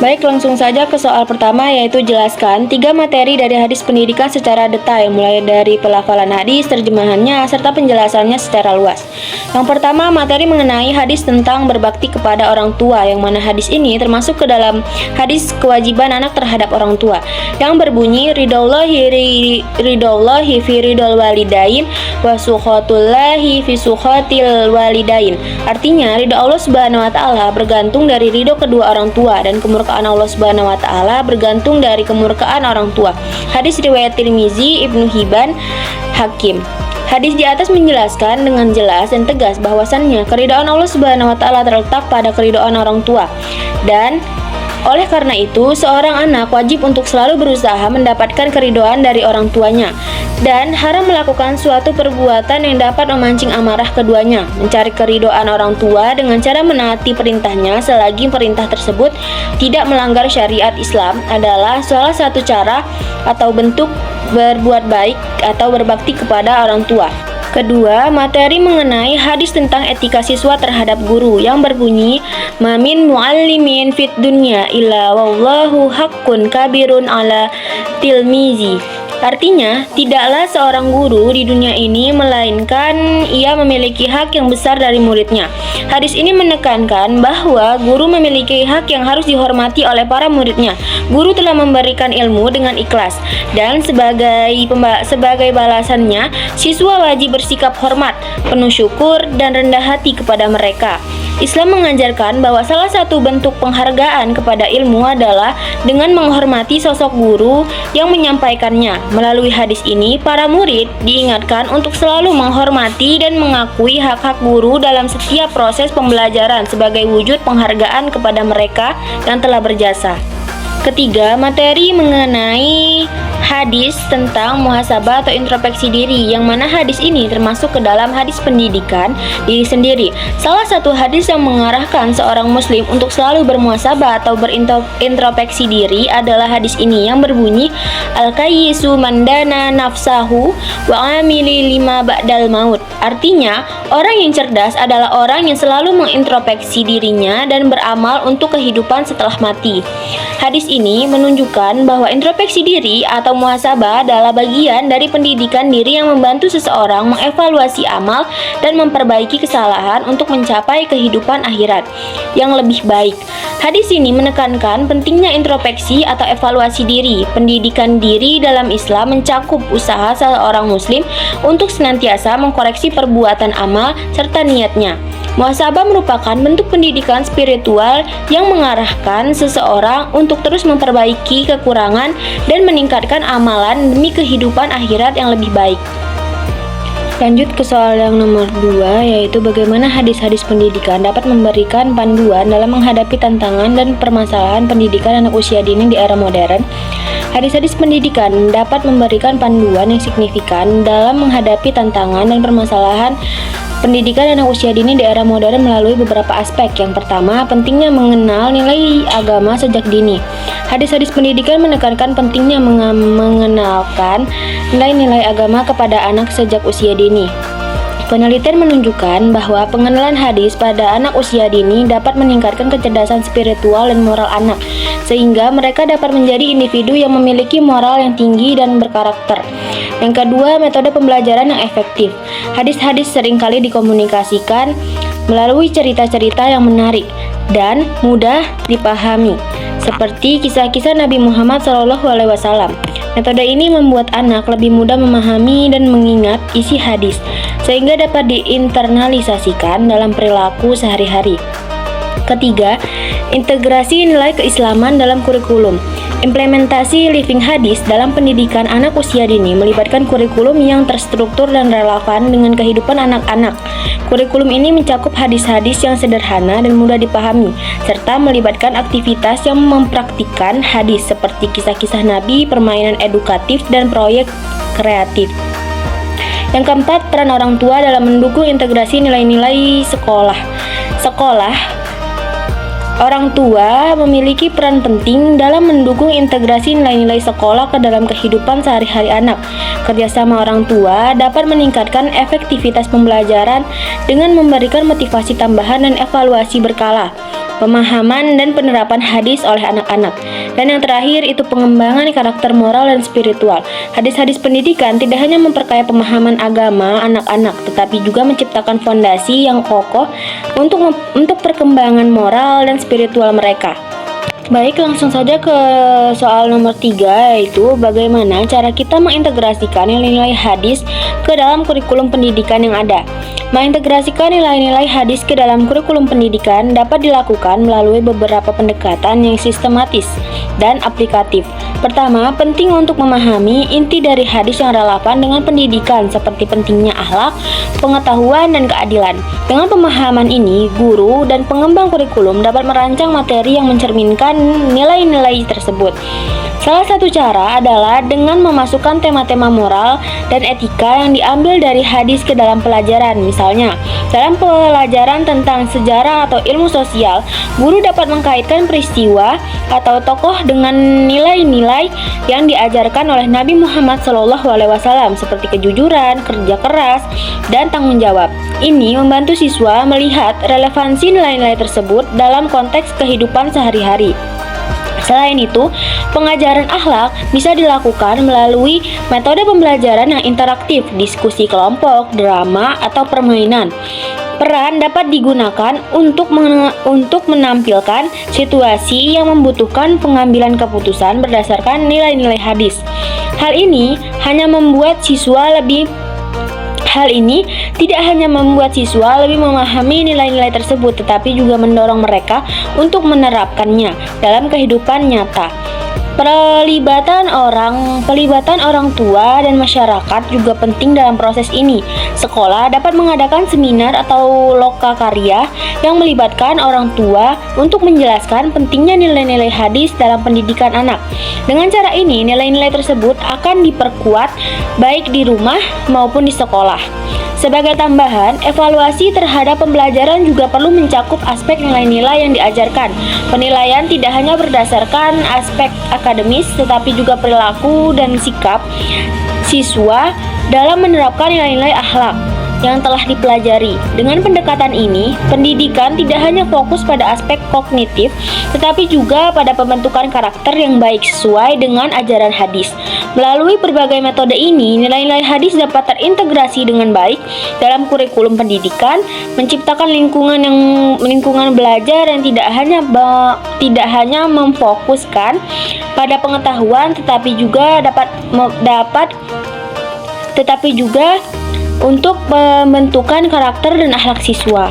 Baik, langsung saja ke soal pertama, yaitu jelaskan 3 materi dari hadis pendidikan secara detail, mulai dari pelafalan hadis, terjemahannya, serta penjelasannya secara luas. Yang pertama, materi mengenai hadis tentang berbakti kepada orang tua, yang mana hadis ini termasuk ke dalam hadis kewajiban anak terhadap orang tua, yang berbunyi ridaullahi fi ridol walidain wa sukhatullahi fi sukhatil walidain. Artinya, ridho Allah Subhanahu wa taala bergantung dari ridho kedua orang tua, dan kemurkaan Allah Subhanahu wa taala bergantung dari kemurkaan orang tua. Hadis riwayat Tirmizi, Ibnu Hibban, Hakim. Hadis di atas menjelaskan dengan jelas dan tegas bahwasannya keridhaan Allah Subhanahu wa taala terletak pada keridhaan orang tua. Dan oleh karena itu, seorang anak wajib untuk selalu berusaha mendapatkan keridhaan dari orang tuanya, dan haram melakukan suatu perbuatan yang dapat memancing amarah keduanya. Mencari keridhaan orang tua dengan cara menaati perintahnya selagi perintah tersebut tidak melanggar syariat Islam adalah salah satu cara atau bentuk berbuat baik atau berbakti kepada orang tua. Kedua, materi mengenai hadis tentang etika siswa terhadap guru, yang berbunyi mamin muallimin fit dunya illa wallahu haqqun kabirun ala tilmizi. Artinya, tidaklah seorang guru di dunia ini melainkan ia memiliki hak yang besar dari muridnya. Hadis ini menekankan bahwa guru memiliki hak yang harus dihormati oleh para muridnya. Guru telah memberikan ilmu dengan ikhlas, dan sebagai balasannya, siswa wajib bersikap hormat, penuh syukur, dan rendah hati kepada mereka. Islam mengajarkan bahwa salah satu bentuk penghargaan kepada ilmu adalah dengan menghormati sosok guru yang menyampaikannya. Melalui hadis ini, para murid diingatkan untuk selalu menghormati dan mengakui hak-hak guru dalam setiap proses pembelajaran sebagai wujud penghargaan kepada mereka yang telah berjasa. Ketiga, materi mengenai hadis tentang muhasabah atau introspeksi diri, yang mana hadis ini termasuk ke dalam hadis pendidikan diri sendiri. Salah satu hadis yang mengarahkan seorang muslim untuk selalu bermuhasabah atau berintrospeksi diri adalah hadis ini, yang berbunyi al-kayyisu mandana nafsahu wa amili lima ba'dal maut. Artinya, orang yang cerdas adalah orang yang selalu mengintrospeksi dirinya dan beramal untuk kehidupan setelah mati. Hadis ini menunjukkan bahwa introspeksi diri atau muhasabah adalah bagian dari pendidikan diri yang membantu seseorang mengevaluasi amal dan memperbaiki kesalahan untuk mencapai kehidupan akhirat yang lebih baik. Hadis ini menekankan pentingnya introspeksi atau evaluasi diri. Pendidikan diri dalam Islam mencakup usaha seorang muslim untuk senantiasa mengkoreksi perbuatan amal serta niatnya. Muhasabah merupakan bentuk pendidikan spiritual yang mengarahkan seseorang untuk terus memperbaiki kekurangan dan meningkatkan amalan demi kehidupan akhirat yang lebih baik. Lanjut ke soal yang nomor 2, yaitu bagaimana hadis-hadis pendidikan dapat memberikan panduan dalam menghadapi tantangan dan permasalahan pendidikan anak usia dini di era modern. Hadis-hadis pendidikan dapat memberikan panduan yang signifikan dalam menghadapi tantangan dan permasalahan pendidikan anak usia dini di era modern melalui beberapa aspek. Yang pertama, pentingnya mengenal nilai agama sejak dini. Hadis-hadis pendidikan menekankan pentingnya mengenalkan nilai-nilai agama kepada anak sejak usia dini. Penelitian menunjukkan bahwa pengenalan hadis pada anak usia dini dapat meningkatkan kecerdasan spiritual dan moral anak, sehingga mereka dapat menjadi individu yang memiliki moral yang tinggi dan berkarakter. Yang kedua, metode pembelajaran yang efektif. Hadis-hadis seringkali dikomunikasikan melalui cerita-cerita yang menarik dan mudah dipahami, seperti kisah-kisah Nabi Muhammad SAW. Metode ini membuat anak lebih mudah memahami dan mengingat isi hadis, sehingga dapat diinternalisasikan dalam perilaku sehari-hari. Ketiga, integrasi nilai keislaman dalam kurikulum. Implementasi living hadis dalam pendidikan anak usia dini melibatkan kurikulum yang terstruktur dan relevan dengan kehidupan anak-anak. Kurikulum ini mencakup hadis-hadis yang sederhana dan mudah dipahami, serta melibatkan aktivitas yang mempraktikkan hadis seperti kisah-kisah Nabi, permainan edukatif, dan proyek kreatif. Yang keempat, peran orang tua dalam mendukung integrasi nilai-nilai sekolah. Orang tua memiliki peran penting dalam mendukung integrasi nilai-nilai sekolah ke dalam kehidupan sehari-hari anak. Kerjasama orang tua dapat meningkatkan efektivitas pembelajaran dengan memberikan motivasi tambahan dan evaluasi berkala, pemahaman dan penerapan hadis oleh anak-anak. Dan yang terakhir itu pengembangan karakter moral dan spiritual. Hadis-hadis pendidikan tidak hanya memperkaya pemahaman agama anak-anak, tetapi juga menciptakan fondasi yang kokoh untuk perkembangan moral dan spiritual mereka. Baik, langsung saja ke soal nomor 3, yaitu bagaimana cara kita mengintegrasikan nilai-nilai hadis ke dalam kurikulum pendidikan yang ada. Mengintegrasikan nilai-nilai hadis ke dalam kurikulum pendidikan dapat dilakukan melalui beberapa pendekatan yang sistematis dan aplikatif. Pertama, penting untuk memahami inti dari hadis yang relevan dengan pendidikan, seperti pentingnya akhlak, pengetahuan, dan keadilan. Dengan pemahaman ini, guru dan pengembang kurikulum dapat merancang materi yang mencerminkan nilai-nilai tersebut. Salah satu cara adalah dengan memasukkan tema-tema moral dan etika yang diambil dari hadis ke dalam pelajaran. Misalnya, dalam pelajaran tentang sejarah atau ilmu sosial, guru dapat mengkaitkan peristiwa atau tokoh dengan nilai-nilai yang diajarkan oleh Nabi Muhammad SAW, seperti kejujuran, kerja keras, dan tanggung jawab. Ini membantu siswa melihat relevansi nilai-nilai tersebut dalam konteks kehidupan sehari-hari. Selain itu, pengajaran akhlak bisa dilakukan melalui metode pembelajaran yang interaktif, diskusi kelompok, drama, atau permainan. Peran dapat digunakan untuk menampilkan situasi yang membutuhkan pengambilan keputusan berdasarkan nilai-nilai hadis. Hal ini tidak hanya membuat siswa lebih memahami nilai-nilai tersebut, tetapi juga mendorong mereka untuk menerapkannya dalam kehidupan nyata. Pelibatan orang tua dan masyarakat juga penting dalam proses ini. Sekolah dapat mengadakan seminar atau lokakarya yang melibatkan orang tua untuk menjelaskan pentingnya nilai-nilai hadis dalam pendidikan anak. Dengan cara ini, nilai-nilai tersebut akan diperkuat baik di rumah maupun di sekolah. Sebagai tambahan, evaluasi terhadap pembelajaran juga perlu mencakup aspek nilai-nilai yang diajarkan. Penilaian tidak hanya berdasarkan aspek akademis, tetapi juga perilaku dan sikap siswa dalam menerapkan nilai-nilai akhlak yang telah dipelajari. Dengan pendekatan ini, pendidikan tidak hanya fokus pada aspek kognitif, tetapi juga pada pembentukan karakter yang baik sesuai dengan ajaran hadis. Melalui berbagai metode ini, nilai-nilai hadis dapat terintegrasi dengan baik dalam kurikulum pendidikan, menciptakan lingkungan belajar yang tidak hanya memfokuskan pada pengetahuan, tetapi juga untuk pembentukan karakter dan akhlak siswa.